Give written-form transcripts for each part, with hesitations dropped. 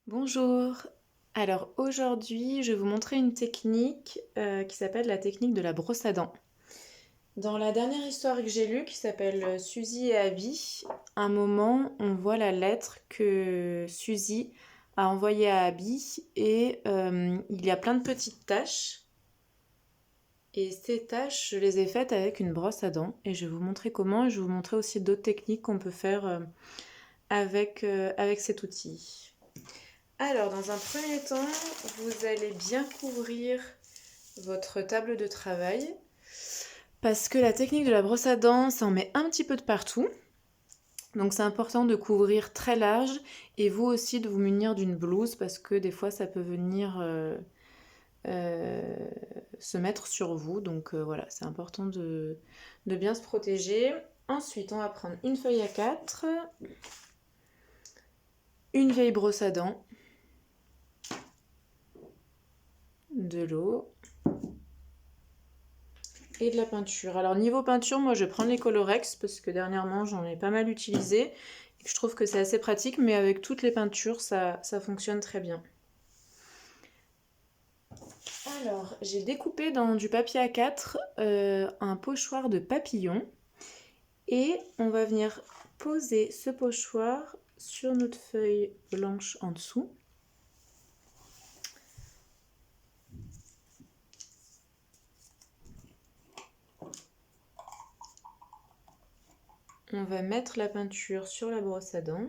Bonjour. Alors aujourd'hui, je vais vous montrer une technique qui s'appelle la technique de la brosse à dents. Dans la dernière histoire que j'ai lue, qui s'appelle Suzy et Abby, à un moment, on voit la lettre que Suzy a envoyée à Abby et il y a plein de petites taches. Et ces taches, je les ai faites avec une brosse à dents et je vais vous montrer comment et je vais vous montrer aussi d'autres techniques qu'on peut faire avec cet outil. Alors, dans un premier temps, vous allez bien couvrir votre table de travail parce que la technique de la brosse à dents, ça en met un petit peu de partout. Donc c'est important de couvrir très large et vous aussi de vous munir d'une blouse parce que des fois ça peut venir se mettre sur vous. Donc voilà, c'est important de bien se protéger. Ensuite, on va prendre une feuille à 4, une vieille brosse à dents, de l'eau et de la peinture. Alors niveau peinture, moi je vais prendre les Colorex parce que dernièrement j'en ai pas mal utilisé et que je trouve que c'est assez pratique, mais avec toutes les peintures ça fonctionne très bien. Alors j'ai découpé dans du papier A4 un pochoir de papillon et on va venir poser ce pochoir sur notre feuille blanche en dessous. On va mettre la peinture sur la brosse à dents.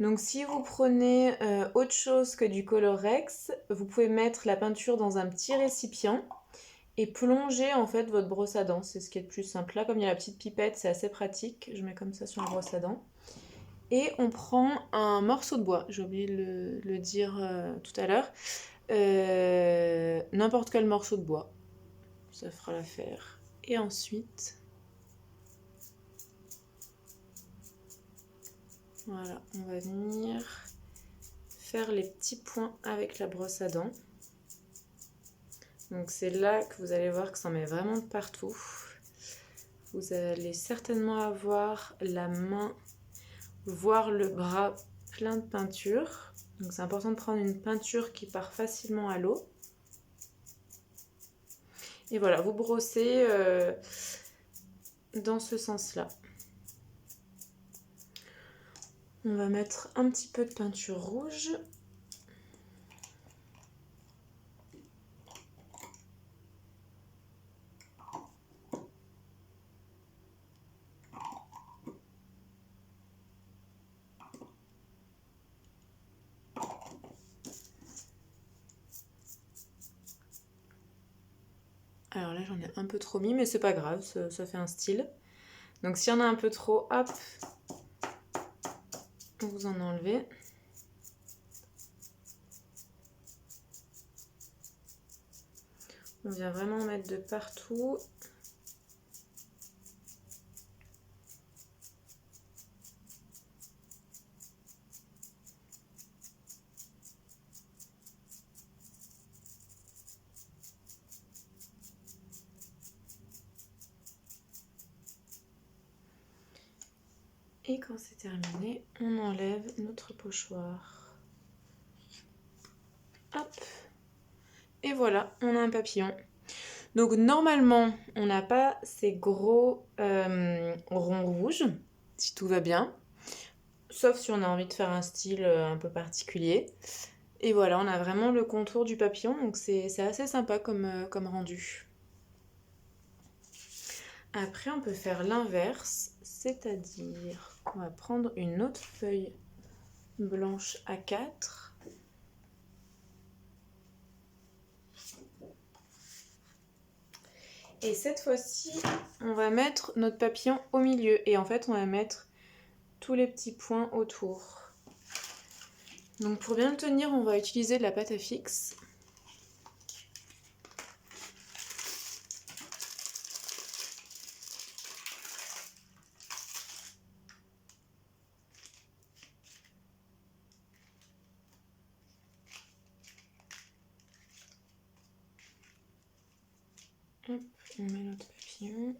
Donc si vous prenez autre chose que du Colorex, vous pouvez mettre la peinture dans un petit récipient et plonger en fait votre brosse à dents. C'est ce qui est le plus simple. Là, comme il y a la petite pipette, c'est assez pratique. Je mets comme ça sur la brosse à dents. Et on prend un morceau de bois. J'ai oublié de le dire tout à l'heure. N'importe quel morceau de bois. Ça fera l'affaire. Et ensuite... Voilà, on va venir faire les petits points avec la brosse à dents. Donc c'est là que vous allez voir que ça en met vraiment de partout. Vous allez certainement avoir la main, voire le bras plein de peinture. Donc c'est important de prendre une peinture qui part facilement à l'eau. Et voilà, vous brossez dans ce sens-là. On va mettre un petit peu de peinture rouge. Alors là, j'en ai un peu trop mis, mais c'est pas grave, ça fait un style. Donc s'il y en a un peu trop, hop, vous en enlevez. On vient vraiment en mettre de partout. Et quand c'est terminé, on enlève notre pochoir. Hop. Et voilà, on a un papillon. Donc normalement, on n'a pas ces gros ronds rouges, si tout va bien. Sauf si on a envie de faire un style un peu particulier. Et voilà, on a vraiment le contour du papillon, donc c'est assez sympa comme rendu. Après, on peut faire l'inverse, c'est-à-dire qu'on va prendre une autre feuille blanche A4. Et cette fois-ci, on va mettre notre papillon au milieu. Et en fait, on va mettre tous les petits points autour. Donc pour bien le tenir, on va utiliser de la pâte à fixe. Hop, on met notre papillon.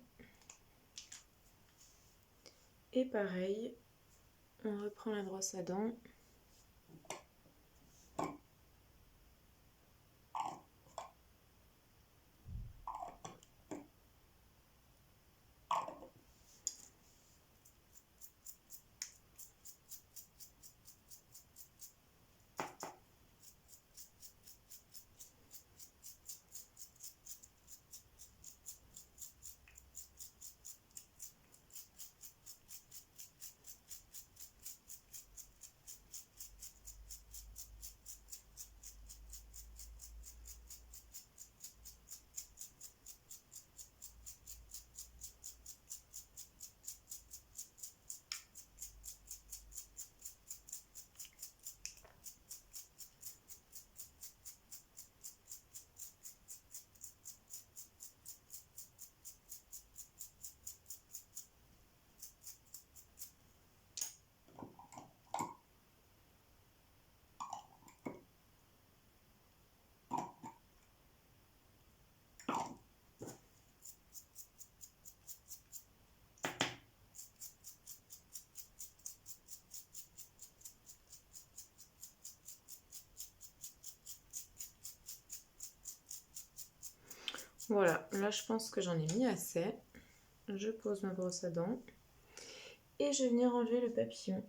Et pareil, On reprend la brosse à dents. Voilà, là je pense que j'en ai mis assez. Je pose ma brosse à dents et je vais venir enlever le papillon.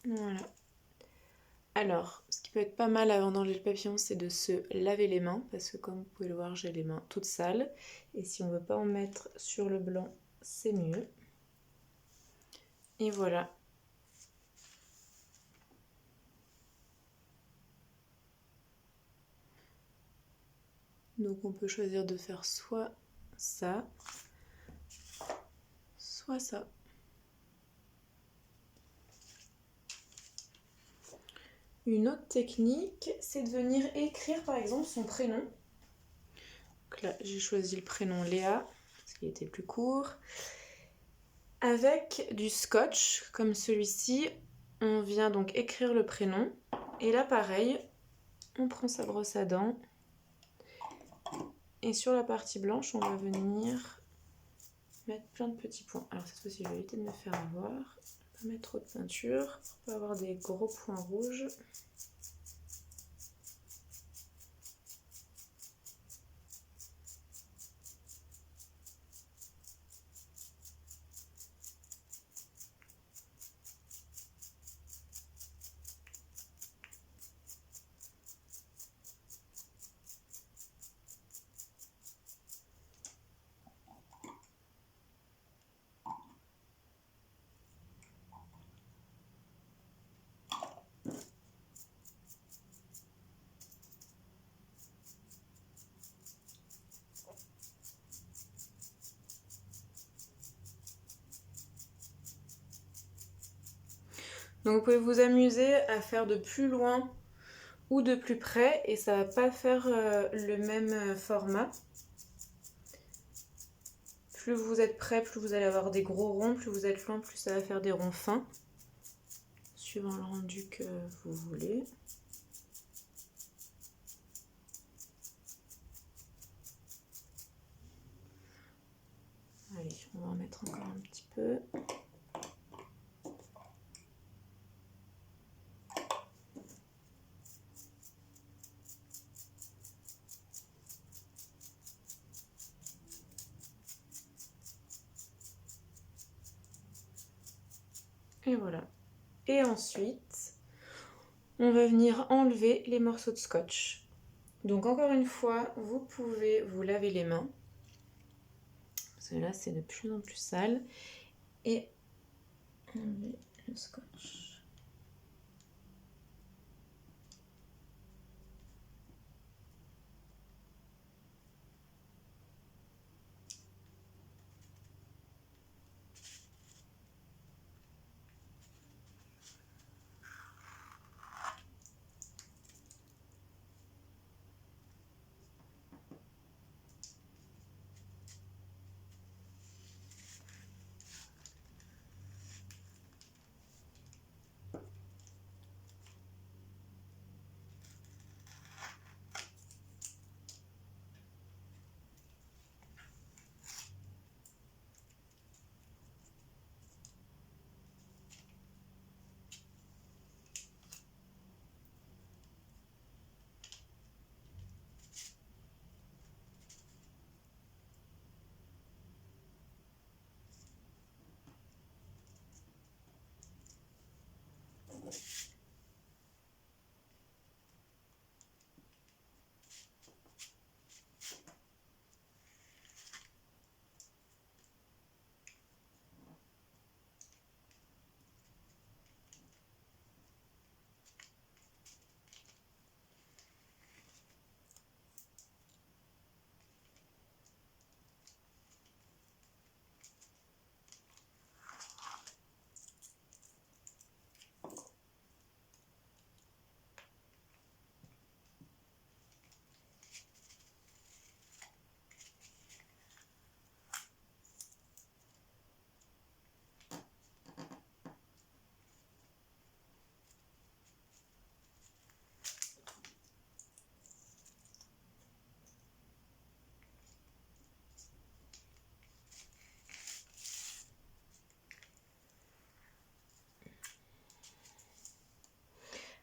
Voilà. Alors, ce qui peut être pas mal avant d'enlever le papillon, c'est de se laver les mains, parce que comme vous pouvez le voir, j'ai les mains toutes sales. Et si on veut pas en mettre sur le blanc, c'est mieux. Et voilà. Donc on peut choisir de faire soit ça, soit ça. Une autre technique, c'est de venir écrire par exemple son prénom. Donc là, j'ai choisi le prénom Léa, parce qu'il était plus court. Avec du scotch, comme celui-ci, on vient donc écrire le prénom. Et là, pareil, on prend sa brosse à dents. Et sur la partie blanche, on va venir mettre plein de petits points. Alors cette fois-ci, je vais éviter de me faire avoir. Je vais pas mettre trop de peinture pour pas avoir des gros points rouges. Donc vous pouvez vous amuser à faire de plus loin ou de plus près et ça va pas faire le même format. Plus vous êtes près, plus vous allez avoir des gros ronds, plus vous êtes loin, plus ça va faire des ronds fins, suivant le rendu que vous voulez. Allez, on va en mettre encore un petit peu. Et voilà. Et ensuite, on va venir enlever les morceaux de scotch. Donc encore une fois, vous pouvez vous laver les mains. Parce que là, c'est de plus en plus sale. Et enlever le scotch.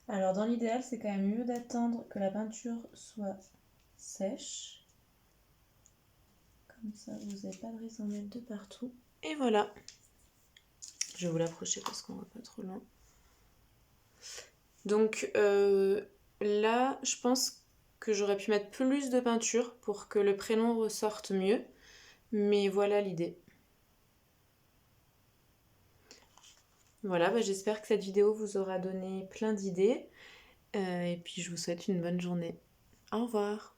Alors dans l'idéal, c'est quand même mieux d'attendre que la peinture soit sèche. Comme ça, vous n'avez pas de risque d'en mettre de partout. Et voilà. Je vais vous l'approcher parce qu'on va pas trop loin. Donc là, je pense que j'aurais pu mettre plus de peinture pour que le prénom ressorte mieux. Mais voilà l'idée. Voilà, j'espère que cette vidéo vous aura donné plein d'idées. Et puis je vous souhaite une bonne journée. Au revoir.